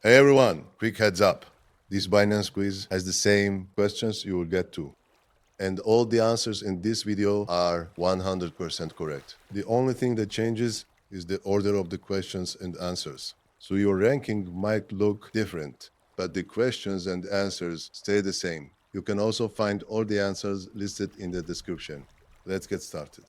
Hey everyone, quick heads up. This Binance quiz has the same questions you will get to. And all the answers in this video are 100% correct. The only thing that changes is the order of the questions and answers. So your ranking might look different, but the questions and answers stay the same. You can also find all the answers listed in the description. Let's get started.